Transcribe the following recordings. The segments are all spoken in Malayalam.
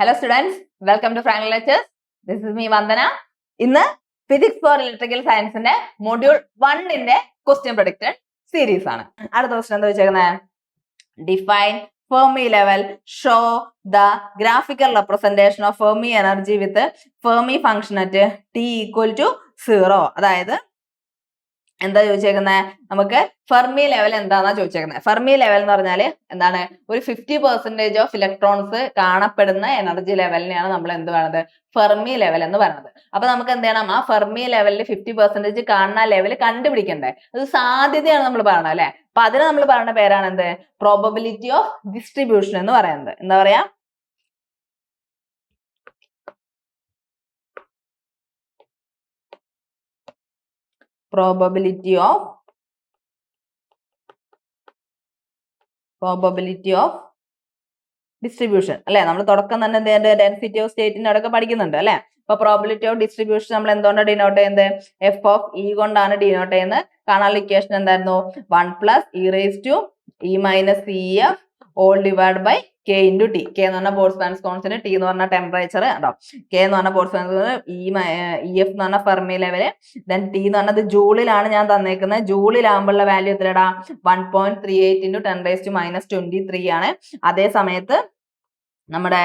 Hello students, welcome to Franklin Lectures. This is me Vandana. ഇന്ന് Physics for Electrical Science ന്റെ Module 1 ന്റെ Question Predicted series ആണ്. അടുത്ത ക്വസ്റ്റ്യൻ എന്താ വെച്ചേക്കുന്നത്? Define Fermi level, show the graphical representation of Fermi energy with Fermi function at t equal to 0. അതായത് എന്താ ചോദിച്ചേക്കുന്നത്? നമുക്ക് ഫെർമി ലെവൽ എന്താണെന്നാ ചോദിച്ചേക്കുന്നത്. ഫെർമി ലെവൽ എന്ന് പറഞ്ഞാൽ എന്താണ്? ഒരു 50% ഓഫ് ഇലക്ട്രോൺസ് കാണപ്പെടുന്ന എനർജി ലെവലിനെയാണ് നമ്മൾ എന്ത് പറയുന്നത്? ഫെർമി ലെവൽ എന്ന് പറയുന്നത്. അപ്പൊ നമുക്ക് എന്ത് ചെയ്യണം? ആ ഫെർമി ലെവലിൽ 50% കാണുന്ന ലെവൽ കണ്ടുപിടിക്കണ്ടേ? അത് സാധ്യതയാണ് നമ്മൾ പറയുന്നത് അല്ലെ? അപ്പൊ അതിന് നമ്മൾ പറയുന്ന പേരാണ് എന്ത്? പ്രോബബിലിറ്റി ഓഫ് ഡിസ്ട്രിബ്യൂഷൻ എന്ന് പറയുന്നത്. എന്താ പറയാ? probability of distribution അല്ലെ? നമ്മൾ തുടക്കം തന്നെ ഡെൻസിറ്റി ഓഫ് സ്റ്റേറ്റിന്റെ അടക്കം പഠിക്കുന്നുണ്ട് അല്ലെ? അപ്പൊ പ്രോബിലിറ്റി ഓഫ് ഡിസ്ട്രിബ്യൂഷൻ നമ്മൾ എന്തുകൊണ്ടാണ് ഡിനോട്ട് ചെയ്യുന്നത്? എഫ് ഓഫ് ഇ കൊണ്ടാണ് ഡിനോട്ട് ചെയ്യുന്നത്. കാണാനുള്ള ഇക്വേഷൻ എന്തായിരുന്നു? 1 plus e raised to e minus ef all divided by k into t. K എന്ന് പറഞ്ഞാൽ ബോൾട്ട്സ്മാൻസ് കോൺസ്റ്റന്റ്, ടി എന്ന് പറഞ്ഞാൽ ടെമ്പറേച്ചർ ഉണ്ടോ, കെ എന്ന് പറഞ്ഞാൽ ബോൾട്ട്സ്മാൻസ് ഇ എഫ് എന്ന് പറഞ്ഞാൽ ഫെർമി ലെവല്, ദെൻ ടി എന്ന് പറഞ്ഞത് ജൂളിലാണ് ഞാൻ തന്നേക്കുന്നത്. ജൂളിലാകുമ്പോഴുള്ള വാല്യൂ എത്രടാ? 1.38 into 10⁻⁻23 ആണ്. അതേ സമയത്ത് നമ്മുടെ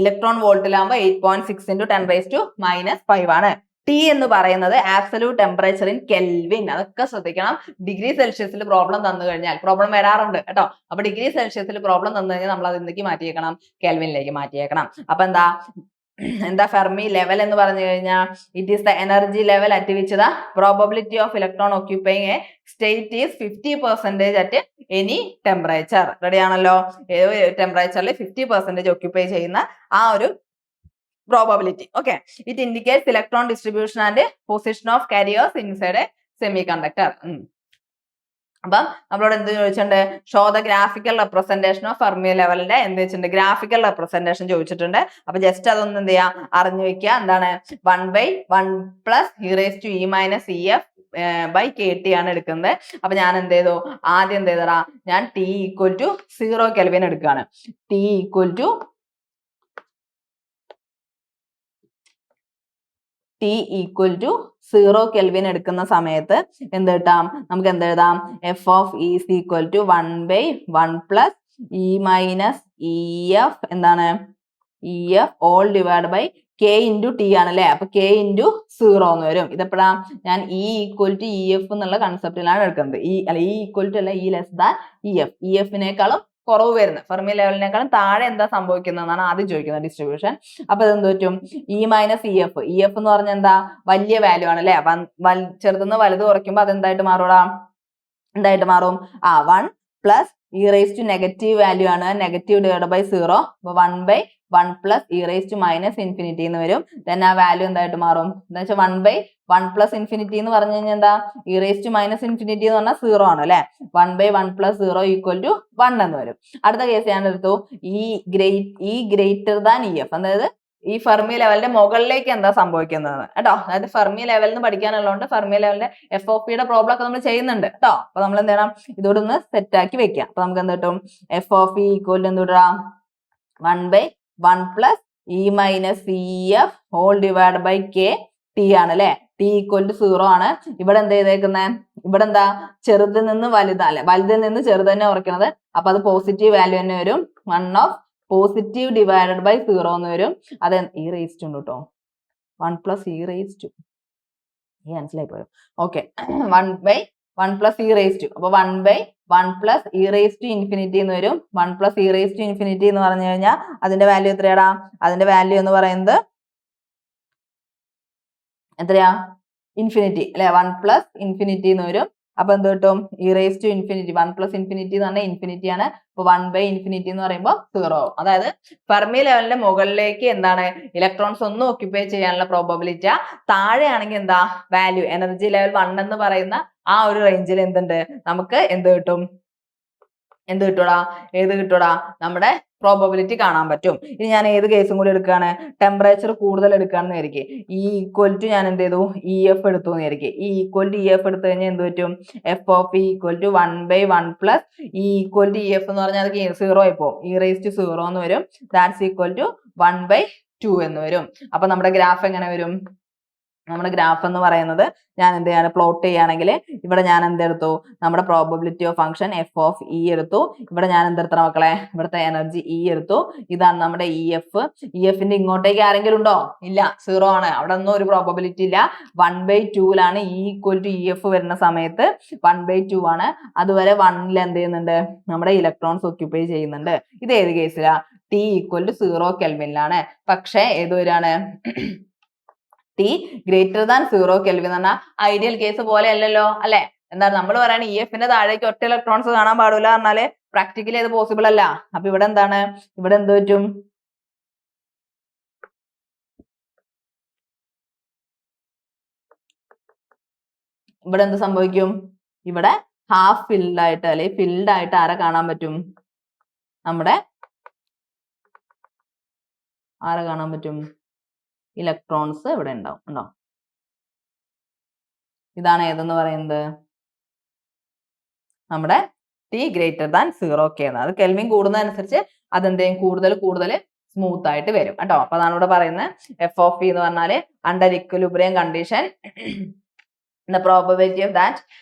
ഇലക്ട്രോൺ വോൾട്ടിലാകുമ്പോൾ 8.6 into 10⁻⁻5 ആണ്. ടി എന്ന് പറയുന്നത് ആബ്സല്യൂട്ട് ടെമ്പറേച്ചർ ഇൻ കെൽവിൻ. അതൊക്കെ ശ്രദ്ധിക്കണം. ഡിഗ്രി സെൽഷ്യസിൽ പ്രോബ്ലം തന്നു കഴിഞ്ഞാൽ, പ്രോബ്ലം വരാറുണ്ട് കേട്ടോ. അപ്പൊ ഡിഗ്രി സെൽഷ്യസിൽ പ്രോബ്ലം തന്നു കഴിഞ്ഞാൽ നമ്മൾ അത് എന്തൊക്കെ മാറ്റിയേക്കണം? കെൽവിനിലേക്ക് മാറ്റിയേക്കണം. അപ്പൊ എന്താ ഫെർമി ലെവൽ എന്ന് പറഞ്ഞു കഴിഞ്ഞാൽ it is the energy level at which the probability of electron occupying A state is 50% at any temperature. Ready ആണല്ലോ? ടെമ്പറേച്ചറിൽ 50% ഓക്യുപ്പൈ ചെയ്യുന്ന ആ ഒരു probability. Okay, it indicates electron distribution and position of carriers inside a semiconductor. അപ്പം നമ്മളോട് എന്ത് ചോദിച്ചിട്ടുണ്ട്? Show the graphical representation of Fermi ലെവലിന്റെ എന്ത് വെച്ചിട്ടുണ്ട്? ഗ്രാഫിക്കൽ റെപ്രസെന്റേഷൻ ചോദിച്ചിട്ടുണ്ട്. അപ്പൊ ജസ്റ്റ് അതൊന്നും എന്ത് ചെയ്യാം? അറിഞ്ഞു വെക്കുക. എന്താണ്? 1/1 plus e raised to e minus ef by kt ആണ് എടുക്കുന്നത്. അപ്പൊ ഞാൻ എന്ത് ചെയ്തു? ആദ്യം എന്ത് ചെയ്തടാ? ഞാൻ t equal to 0 കെൽവിൻ എടുക്കുകയാണ്. t equal to T equal to 0 kelvin എടുക്കുന്ന സമയത്ത് എന്ത് കിട്ടാം? നമുക്ക് എന്ത് എഴുതാം? F of E is equal to 1/1 plus e minus ef എന്താണ്? ef all divided by k into t ആണല്ലേ? അപ്പൊ k into 0 എന്ന് വരും. ഇതെപ്പോഴാ? ഞാൻ e equal to ef എന്നുള്ള കൺസെപ്റ്റിലാണ് എടുക്കുന്നത്. e equal to അല്ല, e less than ef. ef-നേക്കാളും കുറവ് വരുന്നത്, ഫെർമി ലെവലിനേക്കാളും താഴെ എന്താ സംഭവിക്കുന്നതെന്നാണ് ആദ്യം ചോദിക്കുന്നത് ഡിസ്ട്രിബ്യൂഷൻ. അപ്പൊ ഇതെന്ത് പറ്റും? E minus E F. E F എന്ന് പറഞ്ഞാൽ എന്താ? വലിയ വാല്യൂ ആണ് അല്ലെ? അപ്പൊ ചെറുതുനിന്ന് വലുത് കുറയ്ക്കുമ്പോൾ അത് എന്തായിട്ട് മാറൂടാ? എന്തായിട്ട് മാറും? 1 plus e raised to negative value ആണ്, നെഗറ്റീവ് ഡിവൈഡ് ബൈ 0. അപ്പൊ 1/1 plus e raised to minus infinity എന്ന് വരും. ദെൻ ആ വാല്യൂ എന്തായിട്ട് മാറും? എന്താ വെച്ചാൽ 1/1 plus infinity എന്ന് പറഞ്ഞു കഴിഞ്ഞാൽ എന്താ? e raised to minus infinity എന്ന് പറഞ്ഞാൽ 0 ആണ് അല്ലെ? 1/1 plus 0 equal to 1 എന്ന് വരും. അടുത്ത കേസ് ഞാൻ എടുത്തു e greater than ef. അതായത് ഈ ഫെർമി ലെവലിന്റെ മുകളിലേക്ക് എന്താ സംഭവിക്കുന്നത് കേട്ടോ. അതായത് ഫെർമി ലെവലിൽ നിന്ന് പഠിക്കാനുള്ളതുകൊണ്ട് ഫെർമി ലെവലിന്റെ എഫ് ഓഫ് പിയുടെ പ്രോബ്ലം ഒക്കെ നമ്മൾ ചെയ്യുന്നുണ്ട് കേട്ടോ. അപ്പൊ നമ്മൾ എന്ത് ചെയ്യണം? ഇതോടെ ഒന്ന് സെറ്റ് ആക്കി വെക്കാം. അപ്പൊ നമുക്ക് എന്ത് കിട്ടും? F of E equal to എന്ത് കിട്ടാം? 1/1 plus e minus ef whole divided by k t ആണ് അല്ലെ? t equal to 0 ആണ്. ഇവിടെ എന്ത് ചെയ്തേക്കുന്നത്? ഇവിടെ എന്താ? ചെറുതിൽ നിന്ന് വലുതല്ലേ? വലുതിൽ നിന്ന് ചെറുത് തന്നെ കുറയ്ക്കുന്നത്. അപ്പൊ അത് പോസിറ്റീവ് വാല്യൂ തന്നെ വരും. 1 of പോസിറ്റീവ് ഡിവൈഡഡ് ബൈ 0 എന്ന് വരും. അത് ഇ റേസ്ഡ് ഉണ്ട് കേട്ടോ. 1 plus e raised to മനസ്സിലായി പോയോ? Okay, 1/1 plus e raised to. അപ്പൊ 1/1 plus e raised to infinity എന്ന് വരും. 1 plus e raised to infinity എന്ന് പറഞ്ഞു കഴിഞ്ഞാൽ അതിന്റെ വാല്യൂ എത്രയാടാ? അതിന്റെ വാല്യൂ എന്ന് പറയുന്നത് എത്രയാ? ഇൻഫിനിറ്റി അല്ലെ? 1 plus infinity എന്ന് വരും. അപ്പൊ എന്ത് കിട്ടും? e raised to infinity. 1 plus infinity എന്ന് പറഞ്ഞാൽ ഇൻഫിനിറ്റി ആണ്. അപ്പൊ 1/infinity എന്ന് പറയുമ്പോൾ 0. അതായത് ഫെർമി ലെവലിന്റെ മുകളിലേക്ക് എന്താണ്? ഇലക്ട്രോൺസ് ഒന്നും ഓക്യുപ്പൈ ചെയ്യാനുള്ള പ്രോബബിലിറ്റി. താഴെയാണെങ്കിൽ എന്താ? വാല്യൂ എനർജി ലെവൽ 1 എന്ന് പറയുന്ന ആ ഒരു റേഞ്ചിൽ എന്തുണ്ട്? നമുക്ക് എന്ത് കിട്ടും? എന്ത് കിട്ടൂടാ? ഏത് കിട്ടൂടാ? നമ്മുടെ പ്രോബബിലിറ്റി കാണാൻ പറ്റും. ഇനി ഞാൻ ഏത് കേസും കൂടി എടുക്കുകയാണ്? ടെമ്പറേച്ചർ കൂടുതൽ എടുക്കുകയാണെന്ന് വിചാരിക്കും. ഈ ഈക്വൽ ടു ഞാൻ എന്ത് ചെയ്തു? ഇ എഫ് എടുത്തു എന്ന് വിചാരിക്കും. ഈ ഈക്വൽ ടു ഇ എഫ് എടുത്തു കഴിഞ്ഞാൽ എന്ത് പറ്റും? F of E equal to 1/1 plus E equal to E F എന്ന് പറഞ്ഞാൽ അത് 0 ആയി പോകും. ഇ റേസ് ടു 0 എന്ന് വരും. ദാറ്റ്സ് ഈക്വൽ ടു 1/2 എന്ന് വരും. അപ്പൊ നമ്മുടെ ഗ്രാഫ് എങ്ങനെ വരും? നമ്മുടെ ഗ്രാഫ് എന്ന് പറയുന്നത് ഞാൻ എന്ത് ചെയ്യാണ്, പ്ലോട്ട് ചെയ്യുകയാണെങ്കിൽ ഇവിടെ ഞാൻ എന്തെടുത്തു, നമ്മുടെ probability of function F of E എടുത്തു. ഇവിടെ ഞാൻ എന്തെടുത്ത മക്കളെ, ഇവിടുത്തെ എനർജി ഇ എടുത്തു. ഇതാണ് നമ്മുടെ ഇ എഫ്. ഇ എഫിന്റെ ഇങ്ങോട്ടേക്ക് ആരെങ്കിലും ഉണ്ടോ? ഇല്ല, 0 ആണ്. അവിടെ ഒന്നും ഒരു പ്രോബബിലിറ്റി ഇല്ല. 1/2 E equal to E F വരുന്ന സമയത്ത് 1/2 ആണ്. അതുവരെ 1ൽ എന്ത് ചെയ്യുന്നുണ്ട്, നമ്മുടെ ഇലക്ട്രോൺസ് ഒക്യുപ്പൈ ചെയ്യുന്നുണ്ട്. ഇത് ഏത് കേസിലാ? ടി ഈക്വൽ ടു 0 കെൽവിനിലാണ്. പക്ഷേ ഏതൊരാണ്, ടി ഗ്രേറ്റർ ദാൻ 0 കെൽവിൻ എന്ന് പറഞ്ഞാൽ ഐഡിയൽ കേസ് പോലെ അല്ലല്ലോ, അല്ലെ? എന്താണ് നമ്മൾ പറയണ, ഇ എഫിന്റെ താഴേക്ക് ഒറ്റ ഇലക്ട്രോൺസ് കാണാൻ പാടില്ല പറഞ്ഞാല് പ്രാക്ടിക്കലി അത് പോസിബിൾ അല്ല. അപ്പൊ ഇവിടെ എന്താണ്, ഇവിടെ എന്ത് പറ്റും? ഇവിടെ എന്ത് സംഭവിക്കും? ഇവിടെ ഹാഫ് ഫിൽഡ് ആയിട്ട് അല്ലെ ഫിൽഡ് ആയിട്ട് ആരെ കാണാൻ പറ്റും? നമ്മുടെ ആരെ കാണാൻ പറ്റും? ഇലക്ട്രോൺസ് ഇവിടെ ഉണ്ടാവും. ഉണ്ടോ? ഇതാണ് ഏതെന്ന് പറയുന്നത്, നമ്മുടെ ടി ഗ്രേറ്റർ ദാൻ 0 കെ എന്ന്. അത് കെൽവിൻ കൂടുന്നതനുസരിച്ച് അതെന്തെയും കൂടുതൽ കൂടുതൽ സ്മൂത്ത് ആയിട്ട് വരും കേട്ടോ. അപ്പൊ അതാണ് ഇവിടെ പറയുന്നത് എഫ് ഓഫ് ഇ എന്ന് പറഞ്ഞാല് under equilibrium condition the probability of that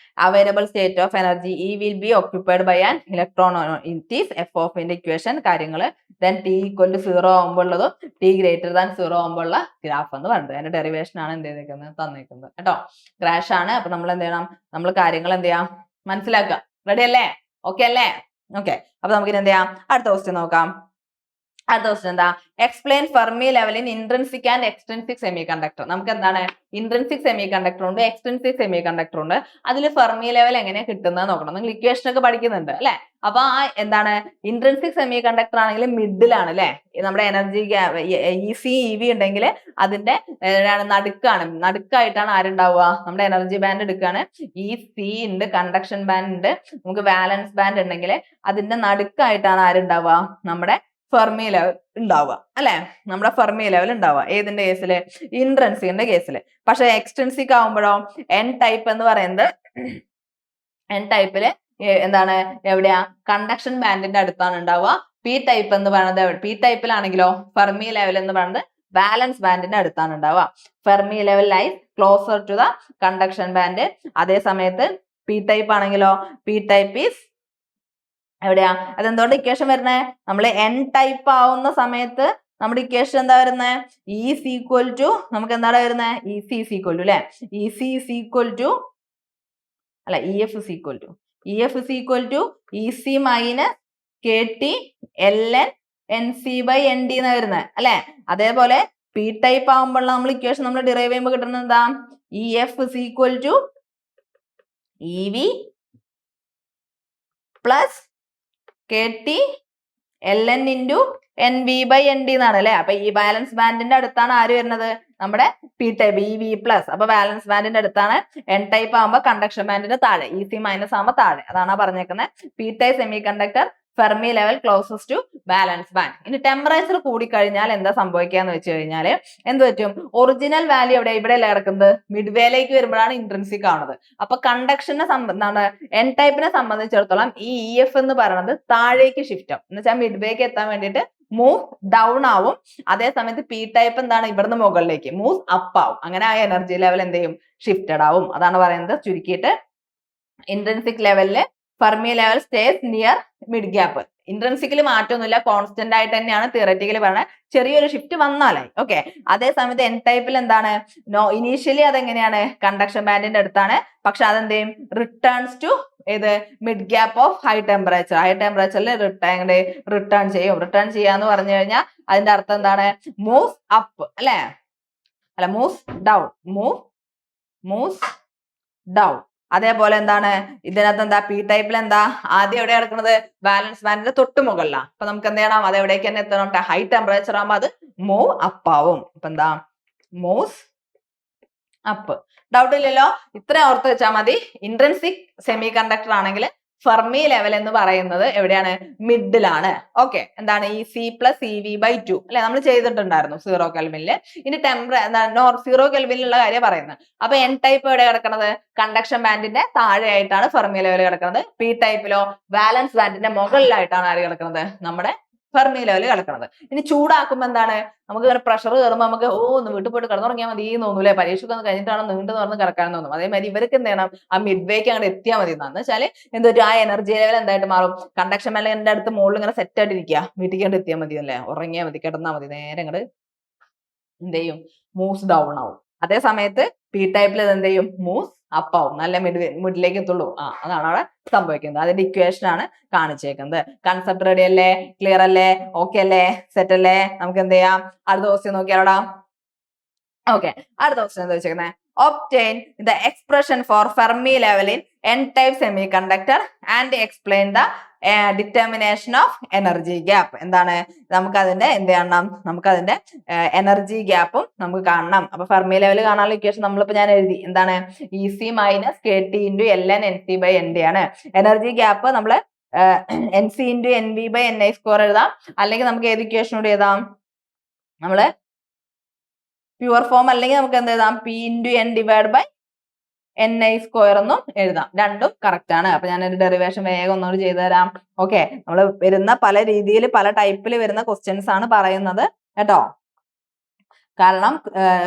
available state of energy E will be occupied by an electron. It is f of ന്റെ ഇക്വേഷൻ കാര്യങ്ങൾ. then t equal to 0 ആകുമ്പോൾ ഉള്ളതും t greater than 0 ആകുമ്പോൾ ഉള്ള ഗ്രാഫ് എന്ന് പറയുന്നത്. അതിന്റെ ഡെറിവേഷൻ ആണ് എന്ത് ചെയ്തേക്കുന്നത്, തന്നേക്കുന്നത് കേട്ടോ. ക്രാഷ് ആണ്. അപ്പൊ നമ്മൾ എന്ത് ചെയ്യണം, നമ്മൾ കാര്യങ്ങൾ എന്ത് ചെയ്യാം, മനസ്സിലാക്കുക. റെഡി അല്ലേ? ഓക്കെ അല്ലേ? ഓക്കെ. അപ്പൊ നമുക്ക് എന്ത് ചെയ്യാം, അടുത്ത ക്വസ്റ്റ്യൻ നോക്കാം. അടുത്ത ക്വസ്റ്റ്യൻ എന്താ, explain Fermi level in intrinsic and extrinsic semiconductor. നമുക്ക് എന്താണ്, ഇൻട്രിൻസിക് സെമി കണ്ടക്ടർ ഉണ്ട്, എക്സ്ട്രിൻസിക് സെമി കണ്ടക്ടർ ഉണ്ട്. അതിൽ ഫെർമി ലെവൽ എങ്ങനെയാണ് കിട്ടുന്നത് നോക്കണം. നിങ്ങൾ ഇക്വേഷൻ ഒക്കെ പഠിക്കുന്നുണ്ട് അല്ലെ? അപ്പൊ ആ എന്താണ്, ഇൻട്രിൻസിക് സെമി കണ്ടക്ടർ ആണെങ്കിൽ മിഡിലാണ് അല്ലെ, നമ്മുടെ energy E C E V ഉണ്ടെങ്കിൽ അതിന്റെ നടുക്കായിട്ടാണ് ആരുണ്ടാവുക, നമ്മുടെ എനർജി ബാൻഡ് എടുക്കുകയാണ്. ഇ സി ഉണ്ട്, കണ്ടക്ഷൻ ബാൻഡ് ഉണ്ട്, നമുക്ക് വാലൻസ് ബാൻഡ് ഉണ്ടെങ്കിൽ അതിന്റെ നടുക്കായിട്ടാണ് ആരുണ്ടാവുക, നമ്മുടെ ഫെർമി ലെവൽ ഉണ്ടാവുക അല്ലെ, നമ്മുടെ ഫെർമി ലെവൽ ഉണ്ടാവുക. ഏതിന്റെ കേസില്? ഇൻട്രിൻസിക്കിന്റെ കേസില്. പക്ഷെ എക്സ്ട്രിൻസിക് ആവുമ്പോഴോ എൻ ടൈപ്പ് എന്ന് പറയുന്നത്, എൻ ടൈപ്പില് എന്താണ്, എവിടെയാ, കണ്ടക്ഷൻ ബാൻഡിന്റെ അടുത്താണ് ഉണ്ടാവുക. പി ടൈപ്പ് എന്ന് പറയുന്നത്, പി ടൈപ്പിലാണെങ്കിലോ ഫെർമി ലെവൽ എന്ന് പറയുന്നത് വാലൻസ് ബാൻഡിന്റെ അടുത്താണ് ഉണ്ടാവുക. Fermi level lies closer to the conduction band. അതേ സമയത്ത് പി ടൈപ്പ് ആണെങ്കിലോ പി ടൈപ്പ് ഈസ് എവിടെയാ, അതെന്തുകൊണ്ട് ഇക്വേഷൻ വരുന്നേ, നമ്മൾ എൻ ടൈപ്പ് ആവുന്ന സമയത്ത് നമ്മുടെ ഇക്വേഷൻ എന്താ വരുന്നത്, ഇ സി ഈക്വൽ ടു, നമുക്ക് എന്താണ് വരുന്നത്, E C is equal to അല്ലെ, E C is equal to അല്ല, E F is equal to, E F is equal to E C minus K T L N N C by N D എന്നാ വരുന്നത് അല്ലെ. അതേപോലെ പി ടൈപ്പ് ആകുമ്പോൾ നമ്മൾ ഇക്വേഷൻ നമ്മൾ ഡിറൈവ് ചെയ്യുമ്പോൾ കിട്ടുന്നത് എന്താ, E F is equal to E V plus K T L N into N V by N D എന്നാണ് അല്ലെ. അപ്പൊ ഈ ബാലൻസ് ബാൻഡിന്റെ അടുത്താണ് ആര് വരുന്നത്, നമ്മുടെ P type E V plus. അപ്പൊ ബാലൻസ് ബാൻഡിന്റെ അടുത്താണ്. എൻ ടൈപ്പ് ആകുമ്പോൾ കണ്ടക്ഷൻ ബാൻഡിന്റെ താഴെ, ഇ സി മൈനസ് ആകുമ്പോൾ താഴെ. അതാണ് പറഞ്ഞേക്കുന്നത്. P type semiconductor Fermi level closes to valence band. ഇനി ടെമ്പറേച്ചർ കൂടിക്കഴിഞ്ഞാൽ എന്താ സംഭവിക്കാന്ന് വെച്ച് കഴിഞ്ഞാൽ എന്ത് പറ്റും, ഒറിജിനൽ വാല്യൂ എവിടെ, ഇവിടെ അല്ലേ കിടക്കുന്നത്, മിഡ്വേയിലേക്ക് വരുമ്പോഴാണ് ഇൻട്രിൻസിക് ആവുന്നത്. അപ്പൊ കണ്ടക്ഷനെ എൻ ടൈപ്പിനെ സംബന്ധിച്ചിടത്തോളം ഈ ഇ എഫ് എന്ന് പറയുന്നത് താഴേക്ക് ഷിഫ്റ്റ് ആവും. എന്ന് വെച്ചാൽ മിഡ്വേക്ക് എത്താൻ വേണ്ടിയിട്ട് മൂവ് ഡൗൺ ആവും. അതേ സമയത്ത് പി ടൈപ്പ് എന്താണ്, ഇവിടുന്ന് മുകളിലേക്ക് മൂവ് അപ്പ് ആവും. അങ്ങനെ ആ എനർജി ലെവൽ എന്ത് ചെയ്യും, ഷിഫ്റ്റഡ് ആവും. അതാണ് പറയുന്നത് ചുരുക്കിയിട്ട്, ഇൻട്രിൻസിക് ലെവലില് Fermi level stays near mid gap. Intrinsically മാറ്റമൊന്നുമില്ല, കോൺസ്റ്റന്റ് ആയിട്ട് തന്നെയാണ് തിയററ്റിക്കലി പറയുന്നത്. ചെറിയൊരു ഷിഫ്റ്റ് വന്നാലായി. ഓക്കെ. അതേ സമയത്ത് എൻ ടൈപ്പിൽ എന്താണ്, ഇനീഷ്യലി അതെങ്ങനെയാണ്, കണ്ടക്ഷൻ ബാൻഡിന്റെ അടുത്താണ്. പക്ഷെ അതെന്ത് ചെയ്യും, റിട്ടേൺസ് ടു ഏത്, mid gap of high temperature. High ടെമ്പറേച്ചറിൽ റിട്ടേൺ ചെയ്യും. റിട്ടേൺ ചെയ്യാന്ന് പറഞ്ഞു കഴിഞ്ഞാൽ അതിന്റെ അർത്ഥം എന്താണ്, മൂവ്സ് അപ്പ് അല്ലെ, അല്ല മൂവ്സ് ഡൗൺ, മൂവ്സ് ഡൗൺ. അതേപോലെ എന്താണ്, ഇതിനകത്ത് എന്താ, പി ടൈപ്പിൽ എന്താ, ആദ്യം എവിടെ കിടക്കുന്നത്, ബാലൻസ് ബാൻഡിന്റെ തൊട്ട് മുകളിലാണ്. അപ്പൊ നമുക്ക് എന്ത് ചെയ്യണം, അത് എവിടേക്ക് തന്നെ എത്തണം, ഹൈ ടെമ്പറേച്ചർ ആകുമ്പോൾ അത് മൂവ് അപ്പ് ആവും. അപ്പൊ എന്താ, മൂവ്സ് അപ്പ്. ഡൗട്ട് ഇല്ലല്ലോ, ഇത്ര ഓർത്ത് വെച്ചാൽ മതി. ഇൻട്രിൻസിക് സെമി കണ്ടക്ടർ ആണെങ്കിൽ ഫെർമി ലെവൽ എന്ന് പറയുന്നത് എവിടെയാണ്, മിഡിലാണ്. ഓക്കെ. എന്താണ്, E C plus E V by 2 അല്ലെ, നമ്മൾ ചെയ്തിട്ടുണ്ടായിരുന്നു 0 കെൽവിനില്. ഇനി 0 കെൽവിനിലുള്ള കാര്യം പറയുന്നത്. അപ്പൊ എൻ ടൈപ്പ് എവിടെ കിടക്കുന്നത്, കണ്ടക്ഷൻ ബാൻഡിന്റെ താഴെയായിട്ടാണ് ഫെർമി ലെവൽ കിടക്കുന്നത്. പി ടൈപ്പിലോ വാലൻസ് ബാൻഡിന്റെ മുകളിലായിട്ടാണ് ആര് കിടക്കുന്നത്, നമ്മുടെ ഫെർമി ലെവൽ കിടക്കുന്നത്. ഇനി ചൂടാക്കുമ്പോൾ എന്താണ്, നമുക്ക് ഇങ്ങനെ പ്രഷർ കയറുമ്പോൾ നമുക്ക് ഒന്ന് വീട്ടിൽ പോയിട്ട് കിടന്നുറങ്ങിയാൽ മതി എന്ന് തോന്നൂല്ലേ, പരീക്ഷയ്ക്ക് ഒന്ന് കഴിഞ്ഞിട്ടാണ് നീണ്ടു തുറന്ന് കിടക്കാൻ തോന്നും. അതേമാതിരി ഇവർക്ക് എന്ത് ചെയ്യണം, ആ മിഡ് വേക്ക് അങ്ങോട്ട് എത്തിയാൽ മതി എന്നാന്ന് വെച്ചാൽ എന്ത് പറ്റും, ആ എനർജി ലെവൽ എന്തായിട്ട് മാറും, കണ്ടക്ഷൻ മെല്ലിന്റെ അടുത്ത് മുകളിൽ ഇങ്ങനെ സെറ്റ് ആയിട്ട് ഇരിക്കുക, വീട്ടിൽ കണ്ട് എത്തിയാൽ മതി അല്ലേ, ഉറങ്ങിയാൽ മതി, കിടന്നാൽ മതി, നേരെ അങ്ങോട്ട് എന്ത് ചെയ്യും, മൂവ്സ് ഡൗൺ ആവും. അതേ സമയത്ത് പി ടൈപ്പിൽ ഇത് എന്ത് ചെയ്യും, മൂവ്സ് അപ്പ് ആവും, നല്ല മിഡിലേക്ക് എത്തുള്ളൂ. അതാണ് അവിടെ സംഭവിക്കുന്നത്. അതിന്റെ ഇക്വേഷൻ ആണ് കാണിച്ചേക്കുന്നത്. കൺസെപ്റ്റ് റെഡി അല്ലേ, ക്ലിയർ അല്ലേ, ഓക്കെ അല്ലേ, സെറ്റ് അല്ലേ? നമുക്ക് എന്ത് ചെയ്യാം, അടുത്ത ക്വസ്റ്റ്യൻ നോക്കിയാലോടാ. ഓക്കെ, അടുത്ത ക്വസ്റ്റ്യൻ എന്താ വെച്ചേക്കുന്നത്, obtain the expression for Fermi level in n-type semiconductor and explain the determination of energy gap. എന്താണ്, നമുക്കതിന്റെ എന്ത് ചെയ്യണം, നമുക്കതിന്റെ എനർജി ഗ്യാപ്പും നമുക്ക് കാണണം. അപ്പൊ ഫെർമി ലെവൽ കാണാനുള്ള ഇക്വേഷൻ നമ്മളിപ്പോ ഞാൻ എഴുതി, എന്താണ്, EC minus KT into LN NC by ND ആണ്. എനർജി ഗ്യാപ്പ് നമ്മള് NC ഇൻറ്റു NV ബൈ NI സ്ക്വയർ എഴുതാം, അല്ലെങ്കിൽ നമുക്ക് ഏത് ഇക്വേഷനോട് എഴുതാം, നമ്മള് പ്യുവർ ഫോം അല്ലെങ്കിൽ നമുക്ക് എന്ത് എഴുതാം, P into N divide by NI square എന്നും എഴുതാം. രണ്ടും കറക്റ്റ് ആണ്. അപ്പൊ ഞാനൊരു ഡെറിവേഷൻ വേഗം ഒന്നുകൂടി ചെയ്തു തരാം. ഓക്കെ, നമ്മൾ വരുന്ന പല രീതിയിൽ പല ടൈപ്പിൽ വരുന്ന ക്വസ്റ്റ്യൻസ് ആണ് പറയുന്നത് കേട്ടോ. കാരണം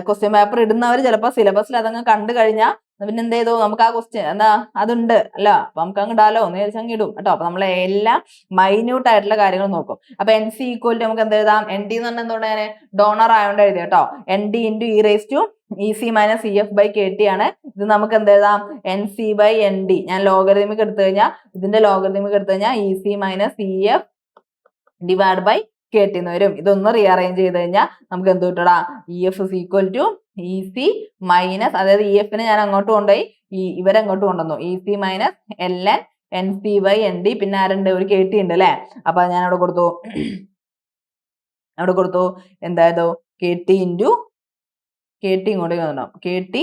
ക്വസ്റ്റ്യൻ പേപ്പർ ഇടുന്നവർ ചിലപ്പോൾ സിലബസിൽ അതങ്ങ് കണ്ടു കഴിഞ്ഞാൽ പിന്നെ എന്ത് ചെയ്തു, നമുക്ക് ആ ക്വസ്റ്റ്യൻ എന്താ അതുണ്ട് അല്ല, അപ്പൊ നമുക്ക് അങ്ങ് ഇടാലോ എന്ന് വിചാരിച്ച് അങ്ങ് ഇടും കേട്ടോ. അപ്പൊ നമ്മൾ എല്ലാം മൈന്യൂട്ട് ആയിട്ടുള്ള കാര്യങ്ങൾ നോക്കും. അപ്പൊ NC ഈക്വൽ ടു നമുക്ക് എന്ത് എഴുതാം, ND എന്ന് പറഞ്ഞാൽ എന്തുകൊണ്ട് ഞാൻ ഡോണർ ആയതുകൊണ്ട് എഴുതി കേട്ടോ, ND into E raise to EC minus EF by KT ആണ്. ഇത് നമുക്ക് എന്ത് എഴുതാം, NC ബൈ ND. ഞാൻ ലോഗരിതമിക് എടുത്തു കഴിഞ്ഞാൽ, ഇതിന്റെ ലോഗരിതമിക് എടുത്തു കഴിഞ്ഞാൽ EC minus EF divide by KT എന്ന് വരും. ഇതൊന്ന് റീഅറേഞ്ച് ചെയ്ത് കഴിഞ്ഞാൽ നമുക്ക് എന്ത് കിട്ടടാ, EF is equal to EC minus, അതായത് EF നെ ഞാൻ അങ്ങോട്ട് കൊണ്ടുപോയി ഇവരങ്ങോട്ട് കൊണ്ടുവന്നു, EC minus LN NC by ND. പിന്നെ ആരുണ്ട്, ഒരു KT ഉണ്ട് അല്ലെ. അപ്പൊ ഞാൻ അവിടെ കൊടുത്തു എന്തായത്, KT ഇൻറ്റു KT ഇങ്ങോട്ട് വന്നു, KT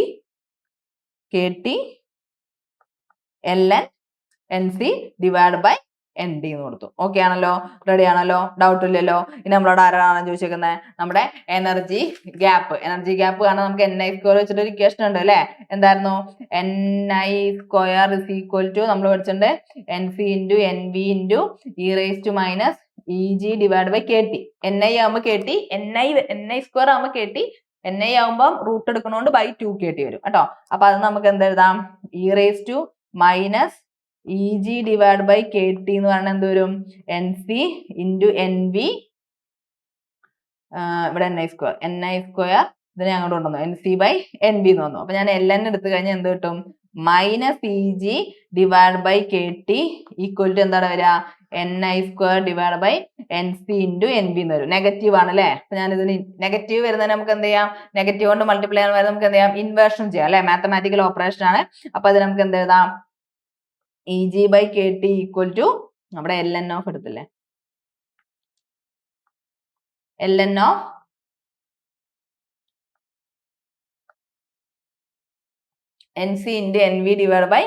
LN NC divide by ND എന്ന് കൊടുത്തു. ഓക്കെ ആണല്ലോ, റെഡി ആണല്ലോ, ഡൗട്ട് ഇല്ലല്ലോ. ഇനി നമ്മളോട് ആരാണ് ചോദിച്ചേക്കുന്നത്, നമ്മുടെ എനർജി ഗ്യാപ്പ് കാണാൻ നമുക്ക് NI സ്ക്വയർ വെച്ചിട്ട് ഒരു ഇക്വേഷൻ ഉണ്ട് അല്ലെ. എന്തായിരുന്നു, NI square is equal to നമ്മൾ പഠിച്ചിട്ടുണ്ട് NC into NV into E raise to minus EG divide by KT. NI ആകുമ്പോൾ KT, NI സ്ക്വയർ ആകുമ്പോൾ KT, NI ആകുമ്പോൾ റൂട്ട് എടുക്കണോണ്ട് ബൈ 2KT വരും കേട്ടോ. അപ്പൊ അത് നമുക്ക് എന്ത് എഴുതാം, E raise to minus EG divide by KT എന്ന് പറഞ്ഞാൽ എന്ത് വരും, NC ഇൻറ്റു NV, ഇവിടെ NI സ്ക്വയർ ഇതിനെ അങ്ങോട്ട് കൊണ്ടുവന്നു, NC ബൈ NV എന്ന് വന്നു. അപ്പൊ ഞാൻ LN എടുത്തു കഴിഞ്ഞാൽ എന്ത് കിട്ടും, minus EG divide by KT equal to എന്താണ് വരിക, NI square divide by NC into NV എന്ന് വരും. നെഗറ്റീവ് ആണ് അല്ലെ. അപ്പൊ ഞാൻ ഇതിന് നെഗറ്റീവ് വരുന്നതിന് നമുക്ക് എന്ത് ചെയ്യാം, നെഗറ്റീവ് കൊണ്ട് മൾട്ടിപ്ലൈ ചെയ്യാൻ വരെ നമുക്ക് എന്ത് ചെയ്യാം, ഇൻവേർഷൻ ചെയ്യാം അല്ലെ, മാത്തമാറ്റിക്കൽ ഓപ്പറേഷൻ ആണ്. അപ്പൊ അത് നമുക്ക് എന്ത് എഴുതാം, EG by KT equal to നമ്മുടെ LN ഓഫ് എടുത്തില്ലേ, LN of NC into NV divide by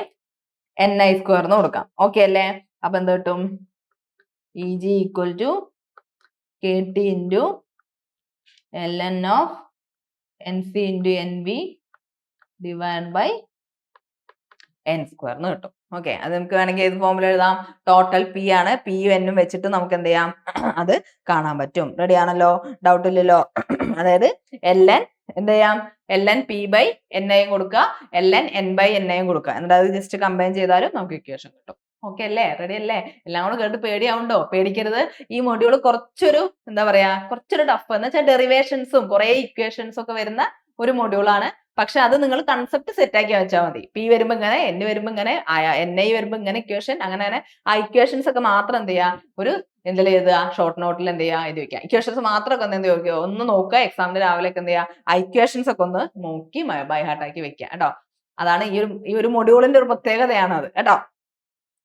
NI square എന്ന് കൊടുക്കാം. ഓക്കെ അല്ലേ. അപ്പൊ എന്ത് കിട്ടും, EG equal to KT into LN of NC into NV divide by N square എന്ന് കിട്ടും. ഓക്കെ, അത് നമുക്ക് വേണമെങ്കിൽ ഏത് ഫോമിൽ എഴുതാം, ടോട്ടൽ P ആണ്, P N വെച്ചിട്ട് നമുക്ക് എന്ത് ചെയ്യാം, അത് കാണാൻ പറ്റും. റെഡി ആണല്ലോ, ഡൗട്ട് ഇല്ലല്ലോ. അതായത് LN എന്ത് ചെയ്യാം, LN P ബൈ NI കൊടുക്കുക, LN N ബൈ NI കൊടുക്കുക, എന്നിട്ട് അത് ജസ്റ്റ് കമ്പൈൻ ചെയ്താലും നമുക്ക് ഇക്വേഷൻ കിട്ടും. ഓക്കെ അല്ലേ, റെഡി അല്ലേ? എല്ലാം കൂടെ കേട്ട് പേടിയാവുണ്ടോ? പേടിക്കരുത്. ഈ മൊഡ്യൂൾ കുറച്ചൊരു എന്താ പറയാ, കുറച്ചൊരു ടഫ് എന്ന് വെച്ചാൽ ഡെറിവേഷൻസും കുറെ ഇക്വേഷൻസും ഒക്കെ വരുന്ന ഒരു മൊഡ്യൂളാണ്. പക്ഷെ അത് നിങ്ങൾ കൺസെപ്റ്റ് സെറ്റ് ആക്കി വെച്ചാൽ മതി. P വരുമ്പോൾ ഇങ്ങനെ, N വരുമ്പോൾ ഇങ്ങനെ, NI വരുമ്പോൾ ഇങ്ങനെ ഇക്വേഷൻ, അങ്ങനെ ആ ഇക്വേഷൻസ് ഒക്കെ മാത്രം എന്ത് ചെയ്യാ, ഒരു എന്തെങ്കിലും എഴുതുക, ഷോർട്ട് നോട്ടിൽ എന്ത് ചെയ്യുക, എഴുതി വെക്കുക. ഇക്വേഷൻസ് മാത്രമൊക്കെ എന്ത് ചോദിക്കുക, ഒന്ന് നോക്കുക, എക്സാമിന് രാവിലെ ഒക്കെ എന്ത് ചെയ്യുക, ആ ഇക്വേഷൻസ് ഒക്കെ ഒന്ന് നോക്കി ബൈ ഹാർട്ട് ആക്കി വെക്കുക കേട്ടോ. അതാണ് ഈ ഒരു മൊഡ്യൂളിന്റെ ഒരു പ്രത്യേകതയാണ് അത് കേട്ടോ.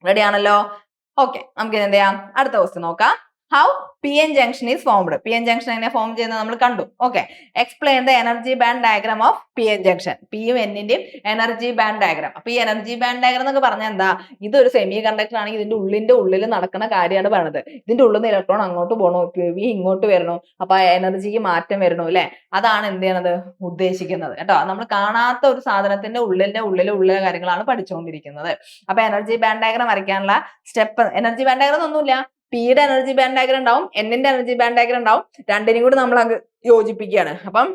റെഡി ആണല്ലോ. ഓക്കെ, നമുക്ക് എന്ത് ചെയ്യാം, അടുത്ത ക്വസ്റ്റ്യൻ നോക്കാം. How PN junction is formed. PN junction എങ്ങനെ ഫോം ചെയ്യുന്നത് നമ്മൾ കണ്ടു. Okay, explain the energy band diagram of PN junction. P യും N ന്റെയും എനർജി ബാൻഡ് ഡയഗ്രാം. അപ്പൊ ഈ എനർജി ബാൻഡ് ഡയഗ്രാം എന്നൊക്കെ പറഞ്ഞാൽ എന്താ, ഇതൊരു സെമി കണ്ടക്ടർ ആണെങ്കിൽ ഇതിന്റെ ഉള്ളിൽ നടക്കുന്ന കാര്യമാണ് പറയുന്നത്. ഇതിന്റെ ഉള്ളിൽ നിന്ന് ഇലക്ട്രോൺ അങ്ങോട്ട് പോകണോ, ഇങ്ങോട്ട് വരണോ, അപ്പൊ എനർജിക്ക് മാറ്റം വരണോ അല്ലെ, അതാണ് എന്ത് ചെയ്യണത്, ഉദ്ദേശിക്കുന്നത് കേട്ടോ. നമ്മൾ കാണാത്ത ഒരു സാധനത്തിന്റെ ഉള്ളിലെ കാര്യങ്ങളാണ് പഠിച്ചുകൊണ്ടിരിക്കുന്നത്. അപ്പൊ എനർജി ബാൻഡ് ഡയഗ്രാം വരയ്ക്കാനുള്ള സ്റ്റെപ്പ്, എനർജി ബാൻഡ് ഡയഗ്രാം ഒന്നുമില്ല, പിയുടെ എനർജി ബാൻഡ് ഡയഗ്രം ഉണ്ടാവും, എന്നിന്റെ എനർജി ബാൻഡ് ഡയഗ്രം ഉണ്ടാവും. രണ്ടിനും കൂടി നമ്മൾ അങ്ങ് യോജിപ്പിക്കുകയാണ്. അപ്പം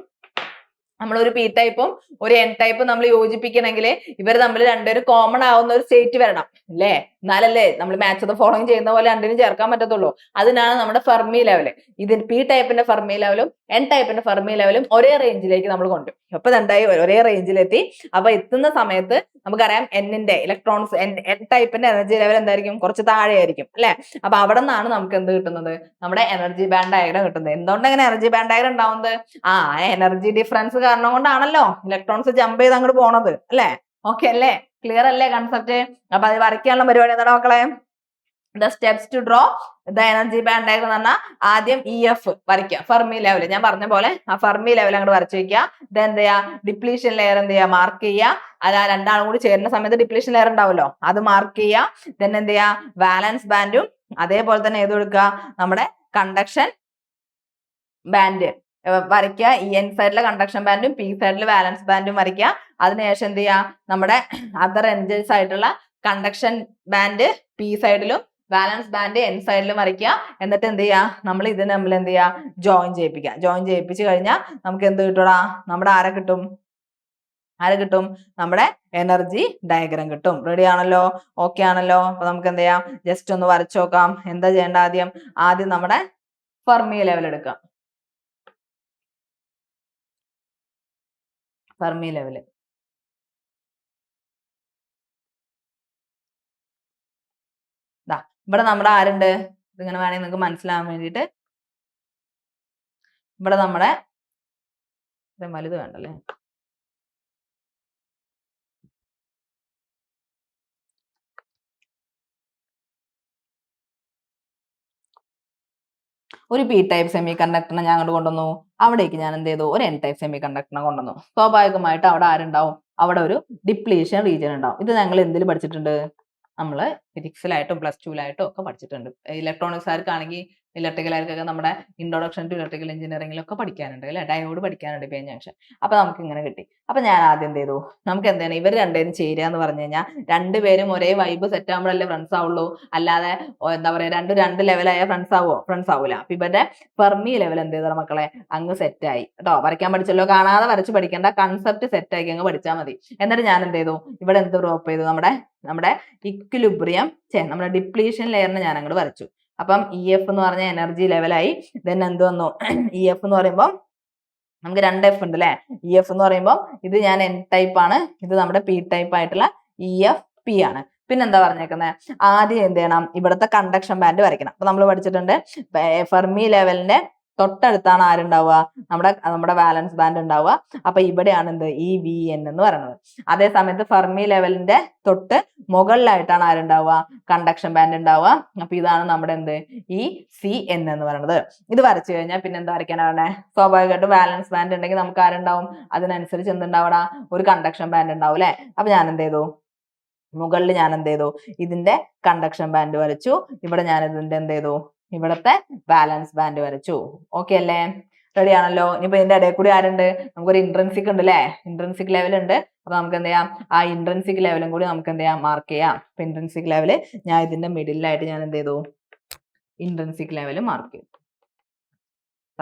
നമ്മളൊരു പി ടൈപ്പും ഒരു എൻ ടൈപ്പും നമ്മൾ യോജിപ്പിക്കണമെങ്കിൽ ഇവർ തമ്മിൽ രണ്ടുപേരും കോമൺ ആവുന്ന ഒരു സ്റ്റേറ്റ് വരണം അല്ലേ? എന്നാലല്ലേ നമ്മൾ മാച്ച് ദ ഫോളോയിങ് ചെയ്യുന്ന പോലെ രണ്ടിനും ചേർക്കാൻ പറ്റത്തുള്ളൂ. അതിനാണ് നമ്മുടെ ഫെർമി ലെവല്. ഇതിന് പി ടൈപ്പിന്റെ ഫെർമി ലെവലും എൻ ടൈപ്പിന്റെ ഫെർമി ലെവലും ഒരേ റേഞ്ചിലേക്ക് നമ്മൾ കൊണ്ടുവരും. അപ്പൊ രണ്ടായി ഒരേ റേഞ്ചിലെത്തി. അപ്പൊ എത്തുന്ന സമയത്ത് നമുക്കറിയാം എന്നിന്റെ ഇലക്ട്രോൺസ് എൻ ടൈപ്പിന്റെ എനർജി ലെവൽ എന്തായിരിക്കും? കുറച്ച് താഴെ ആയിരിക്കും അല്ലെ? അപ്പൊ അവിടെ നിന്നാണ് നമുക്ക് എന്ത് കിട്ടുന്നത്? നമ്മുടെ എനർജി ബാൻഡ് ഡയഗ്രം കിട്ടുന്നത്. എന്തുകൊണ്ട് അങ്ങനെ എനർജി ബാൻഡ് ഡയഗ്രം ഉണ്ടാവുന്നത്? എനർജി ഡിഫറൻസ് കാരണം കൊണ്ടാണല്ലോ ഇലക്ട്രോൺസ് ജമ്പ് ചെയ്ത് അങ്ങോട്ട് പോണത് അല്ലെ? ഓക്കെ അല്ലേ? ക്ലിയർ അല്ലേ കൺസെപ്റ്റ്? അപ്പൊ അത് വരയ്ക്കാനുള്ള പരിപാടി എന്താണ് മക്കളെ? The steps to draw the energy band diagram എന്ന് പറഞ്ഞാൽ ആദ്യം EF വരയ്ക്കുക, ഫെർമി ലെവൽ. ഞാൻ പറഞ്ഞ പോലെ ആ ഫെർമി ലെവൽ അങ്ങോട്ട് വരച്ചു വെക്കുക. ദെൻ എന്ത് ചെയ്യുക? ഡിപ്ലീഷൻ ലെയർ എന്ത് ചെയ്യുക? മാർക്ക് ചെയ്യുക. അത് ആ രണ്ടാളും കൂടി ചേരുന്ന സമയത്ത് ഡിപ്ലീഷൻ ലെയർ ഉണ്ടാവുമല്ലോ, അത് മാർക്ക് ചെയ്യുക. ദെൻ എന്ത് ചെയ്യുക? വാലൻസ് ബാൻഡും അതേപോലെ തന്നെ ഏത് കൊടുക്കുക? നമ്മുടെ കണ്ടക്ഷൻ ബാൻഡ് വരയ്ക്കുക. എൻ സൈഡിലെ കണ്ടക്ഷൻ ബാൻഡും പി സൈഡിലെ വാലൻസ് ബാൻഡും വരയ്ക്കുക. അതിനുശേഷം എന്ത് ചെയ്യുക? നമ്മുടെ അതർ എൻജൽസ് ആയിട്ടുള്ള കണ്ടക്ഷൻ ബാൻഡ് പി സൈഡിലും വാലൻസ് ബാൻഡ് എൻ സൈഡിലും വരയ്ക്കുക. എന്നിട്ട് എന്ത് ചെയ്യുക? നമ്മൾ ഇതിന് നമ്മൾ എന്ത് ചെയ്യുക? ജോയിൻ ചെയ്യിപ്പിക്കുക. ജോയിൻ ചെയ്യിപ്പിച്ച് കഴിഞ്ഞാൽ നമുക്ക് എന്ത് കിട്ടൂടാ? നമ്മുടെ ആരെ കിട്ടും? നമ്മുടെ എനർജി ഡയഗ്രം കിട്ടും. റെഡി ആണല്ലോ? ഓക്കെ ആണല്ലോ? അപ്പൊ നമുക്ക് എന്ത് ചെയ്യാം? ജസ്റ്റ് ഒന്ന് വരച്ചു നോക്കാം. എന്താ ചെയ്യേണ്ട? ആദ്യം നമ്മുടെ ഫെർമി ലെവൽ എടുക്കാം. ഫെർമി ലെവല് ഇവിടെ നമ്മുടെ ആരുണ്ട്? ഇതിങ്ങനെ വേണമെങ്കിൽ നിങ്ങൾക്ക് മനസ്സിലാവാൻ വേണ്ടിയിട്ട് ഇവിടെ നമ്മുടെ വലുത് വേണ്ടല്ലേ? ഒരു പി ടൈപ്പ് സെമി കണ്ടക്ടറിനെ ഞാൻ അങ്ങോട്ട് കൊണ്ടുവന്നു. അവിടേക്ക് ഞാൻ എന്ത് ചെയ്തു? ഒരു എൻ ടൈപ്പ് സെമി കണ്ടക്ടറിനെ കൊണ്ടുവന്നു. സ്വാഭാവികമായിട്ട് അവിടെ ആരുണ്ടാവും? അവിടെ ഒരു ഡിപ്ലീഷൻ റീജിയൻ ഉണ്ടാവും. ഇത് ഞങ്ങൾ എന്തിൽ പഠിച്ചിട്ടുണ്ട്? നമ്മൾ ഫിസിക്സിലായിട്ടും പ്ലസ് ടുവിലായിട്ടും ഒക്കെ പഠിച്ചിട്ടുണ്ട്. ഇലക്ട്രോണിക്സുകാർക്കാണെങ്കിൽ ഇലക്ട്രിക്കലുകാർക്കൊക്കെ നമ്മുടെ ഇൻട്രൊഡക്ഷൻ ടു ഇലക്ട്രിക്കൽ എഞ്ചിനീയറിംഗിലൊക്കെ പഠിക്കാനുണ്ട് അല്ലെ? ഡയോഡ് പഠിക്കാനുണ്ട്, പി എൻ ജംഗ്ഷൻ. അപ്പൊ നമുക്ക് ഇങ്ങനെ കിട്ടി. അപ്പൊ ഞാൻ ആദ്യം എന്ത് ചെയ്തു? നമുക്ക് എന്താണ് ഇവർ രണ്ടുപേരും ചേരുക എന്ന് പറഞ്ഞു കഴിഞ്ഞാൽ രണ്ടുപേരും ഒരേ വൈബ് സെറ്റ് ആകുമ്പോഴല്ലേ ഫ്രണ്ട്സ് ആവുള്ളൂ. അല്ലാതെ എന്താ പറയാ രണ്ട് ലെവലായ ഫ്രണ്ട്സ് ആവൂല. അപ്പൊ ഇവരുടെ ഫെർമി ലെവൽ എന്ത് ചെയ്താൽ മക്കളെ അങ്ങ് സെറ്റായി കേട്ടോ. വരയ്ക്കാൻ പഠിച്ചല്ലോ, കാണാതെ വരച്ച് പഠിക്കേണ്ട, കൺസെപ്റ്റ് സെറ്റാക്കി അങ്ങ് പഠിച്ചാൽ മതി. എന്നിട്ട് ഞാൻ എന്ത് ചെയ്തു? ഇവിടെ എന്ത് ഡ്രോപ്പ് ചെയ്തു? നമ്മുടെ ഇക്വിലിബ്രിയം നമ്മുടെ ഡിപ്ലീഷൻ ലെയറിനെ ഞാൻ അങ്ങോട്ട് വരച്ചു. അപ്പം EF എന്ന് പറഞ്ഞ എനർജി ലെവലായി. ദെൻ എന്ത് വന്നു? EF എന്ന് പറയുമ്പോൾ നമുക്ക് 2F ഉണ്ട് അല്ലെ? EF എന്ന് പറയുമ്പോൾ ഇത് ഞാൻ N ടൈപ്പ് ആണ്, ഇത് നമ്മുടെ P ടൈപ്പ് ആയിട്ടുള്ള EFP ആണ്. പിന്നെന്താ പറഞ്ഞേക്കുന്നത്? ആദ്യം എന്ത് ചെയ്യണം? ഇവിടുത്തെ കണ്ടക്ഷൻ ബാൻഡ് വരയ്ക്കണം. അപ്പൊ നമ്മൾ പഠിച്ചിട്ടുണ്ട് ഫെർമി ലെവലിന്റെ തൊട്ടടുത്താണ് ആരുണ്ടാവുക? നമ്മുടെ വാലൻസ് ബാൻഡ് ഉണ്ടാവുക. അപ്പൊ ഇവിടെയാണ് എന്ത്? ഈ VN എന്ന് പറയുന്നത്. അതേ സമയത്ത് ഫെർമി ലെവലിന്റെ തൊട്ട് മുകളിലായിട്ടാണ് ആരുണ്ടാവുക? കണ്ടക്ഷൻ ബാൻഡ് ഉണ്ടാവുക. അപ്പൊ ഇതാണ് നമ്മുടെ എന്ത്? ഈ CN എന്ന് പറയുന്നത്. ഇത് വരച്ചു കഴിഞ്ഞാൽ പിന്നെ എന്താ വരയ്ക്കാനാണ്? സ്വാഭാവികമായിട്ടും വാലൻസ് ബാൻഡ് ഉണ്ടെങ്കിൽ നമുക്ക് ആരുണ്ടാവും? അതിനനുസരിച്ച് എന്തുണ്ടാവണം? ഒരു കണ്ടക്ഷൻ ബാൻഡ് ഉണ്ടാവും അല്ലെ? അപ്പൊ ഞാൻ എന്ത് ചെയ്തു? മുകളിൽ ഞാൻ എന്ത് ചെയ്തു? ഇതിന്റെ കണ്ടക്ഷൻ ബാൻഡ് വരച്ചു. ഇവിടെ ഞാൻ ഇതിന്റെ എന്ത് ചെയ്തു? ഇവിടത്തെ ബാലൻസ് ബാൻഡ് വരച്ചു. ഓക്കെ അല്ലേ? റെഡി ആണല്ലോ? ഇനിയിപ്പോ ഇതിന്റെ ഇടയിൽ കൂടി ആരുണ്ട്? നമുക്കൊരു ഇൻട്രൻസിക് ഉണ്ട് അല്ലെ? ഇൻട്രൻസിക് ലെവൽ ഉണ്ട്. അപ്പൊ നമുക്ക് എന്ത് ചെയ്യാം? ആ ഇൻട്രൻസിക് ലെവലും കൂടി നമുക്ക് എന്ത് ചെയ്യാം? മാർക്ക് ചെയ്യാം. അപ്പൊ ഇൻട്രൻസിക് ലെവല് ഞാൻ ഇതിന്റെ മിഡിലായിട്ട് ഞാൻ എന്ത് ചെയ്തു? ഇൻട്രൻസിക് ലെവല് മാർക്ക് ചെയ്തു.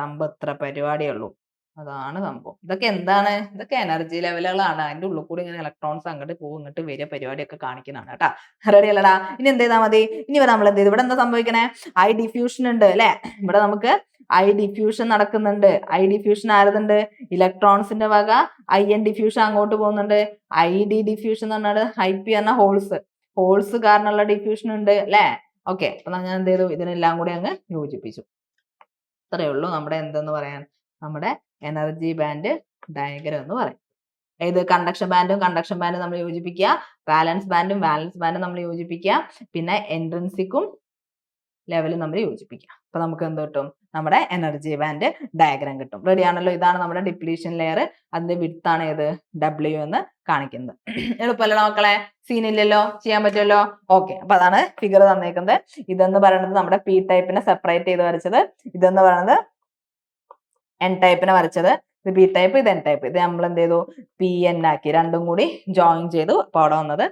സംഭവം ഇത്ര പരിപാടിയേ ഉള്ളൂ. അതാണ് സംഭവം. ഇതൊക്കെ എന്താണ്? ഇതൊക്കെ എനർജി ലെവലുകളാണ്. അതിന്റെ ഉള്ളിൽ കൂടി ഇങ്ങനെ ഇലക്ട്രോൺസ് അങ്ങോട്ട് പോകും, ഇങ്ങോട്ട് വരിക, പരിപാടിയൊക്കെ കാണിക്കുന്നതാണ് കേട്ടാ. റെഡി അല്ലടാ? ഇനി എന്ത് ചെയ്താൽ മതി? ഇനി നമ്മൾ എന്ത് ചെയ്തു? ഇവിടെ എന്താ സംഭവിക്കണേ? ഐ ഡിഫ്യൂഷൻ ഉണ്ട് അല്ലെ? ഇവിടെ നമുക്ക് ഐ ഡിഫ്യൂഷൻ നടക്കുന്നുണ്ട്. ഐ ഡിഫ്യൂഷൻ ആരുന്നുണ്ട്? ഇലക്ട്രോൺസിന്റെ വക IN ഡിഫ്യൂഷൻ അങ്ങോട്ട് പോകുന്നുണ്ട്. ID ഡിഫ്യൂഷൻ എന്ന് പറഞ്ഞാൽ IP എന്ന ഹോൾസ് കാരണമുള്ള ഡിഫ്യൂഷൻ ഉണ്ട് അല്ലെ? ഓക്കെ. അപ്പൊ ഞാൻ എന്ത് ചെയ്തു? ഇതിനെല്ലാം കൂടി അങ്ങ് യോജിപ്പിച്ചു. അത്രയേ ഉള്ളൂ നമ്മുടെ എന്തെന്ന് പറയാൻ? നമ്മുടെ എനർജി ബാൻഡ് ഡയഗ്രം എന്ന് പറയും. ഏത്? കണ്ടക്ഷൻ ബാൻഡും നമ്മൾ യോജിപ്പിക്കുക, വാലൻസ് ബാൻഡും നമ്മൾ യോജിപ്പിക്കുക, പിന്നെ എൻട്രൻസിക്കും ലെവലും നമ്മൾ യോജിപ്പിക്കുക. അപ്പൊ നമുക്ക് എന്ത് കിട്ടും? നമ്മുടെ എനർജി ബാൻഡ് ഡയഗ്രം കിട്ടും. റെഡി ആണല്ലോ? ഇതാണ് നമ്മുടെ ഡിപ്ലീഷൻ ലെയർ. അതിന്റെ വിഡ്ത്ത് ആണ് ഏത്? W എന്ന് കാണിക്കുന്നത്. എളുപ്പമല്ലോ മക്കളെ? സീനില്ലല്ലോ? ചെയ്യാൻ പറ്റുമല്ലോ? ഓക്കെ. അപ്പൊ അതാണ് ഫിഗർ തന്നേക്കുന്നത്. ഇതെന്ന് പറയുന്നത് നമ്മുടെ P ടൈപ്പിനെ സെപ്പറേറ്റ് ചെയ്ത് വരച്ചത്, ഇതെന്ന് പറയുന്നത് N ടൈപ്പിനെ വരച്ചത്, ഇത് പി ടൈപ്പ്, ഇത് എൻ ടൈപ്പ്. ഇത് നമ്മൾ എന്ത് ചെയ്തു, പി എൻ ആക്കി, രണ്ടും കൂടി ജോയിൻ ചെയ്തു. അപ്പോൾ അവിടെ വന്നത്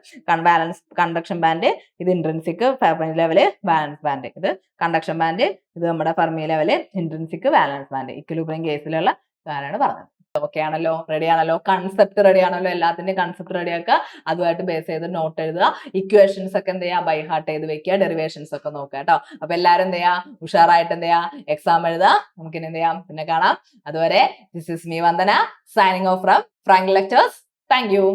ബാലൻസ് കണ്ടക്ഷൻ ബാൻഡ്, ഇത് intrinsic Fermi level valence band, ഇത് കണ്ടക്ഷൻ ബാൻഡ്, ഇത് നമ്മുടെ Fermi level intrinsic valence band. Equilibrium കേസിലുള്ള കാര്യമാണ് പറഞ്ഞത്. ഓക്കെ ആണല്ലോ, റെഡി ആണല്ലോ, കൺസെപ്റ്റ് റെഡി ആണല്ലോ, എല്ലാത്തിന്റെയും കൺസെപ്റ്റ് റെഡി ആക്കുക, അതുമായിട്ട് ബേസ് ചെയ്ത് നോട്ട് എഴുതുക, ഇക്വേഷൻസ് ഒക്കെ എന്ത് ചെയ്യുക, ബൈ ഹാർട്ട് ചെയ്ത് വെക്കുക, ഡെറിവേഷൻസ് ഒക്കെ നോക്കുക കേട്ടോ. അപ്പൊ എല്ലാവരും എന്ത് ചെയ്യുക, ഉഷാറായിട്ട് എന്ത് ചെയ്യുക, എക്സാം എഴുതുക. നമുക്കിനി എന്ത് ചെയ്യാം, പിന്നെ കാണാം. അതുവരെ this is me Vandana, signing off from Frank lectures. Thank you.